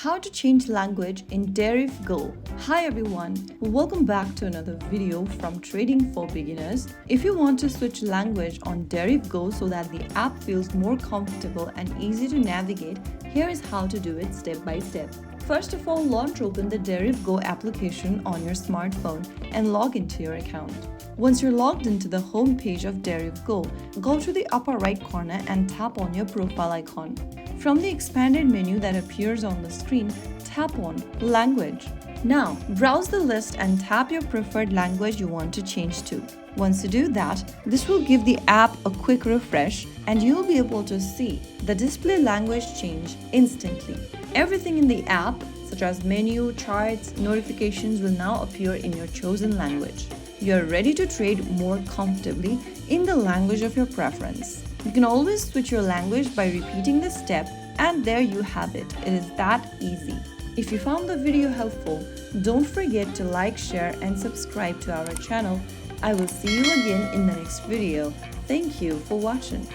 How to change language in Deriv Go. Hi everyone, welcome back to another video from Trading for Beginners. If you want to switch language on Deriv Go so that the app feels more comfortable and easy to navigate, here is how to do it step by step. First of all, launch open the Deriv Go application on your smartphone and log into your account. Once you're logged into the home page of Deriv Go, go to the upper right corner and tap on your profile icon. From the expanded menu that appears on the screen, tap on Language. Now, browse the list and tap your preferred language you want to change to. Once you do that, this will give the app a quick refresh and you'll be able to see the display language change instantly. Everything in the app, such as menu, charts, notifications, will now appear in your chosen language. You're ready to trade more comfortably in the language of your preference. You can always switch your language by repeating this step, and there you have it. It is that easy. If you found the video helpful, don't forget to like, share and subscribe to our channel. I will see you again in the next video. Thank you for watching.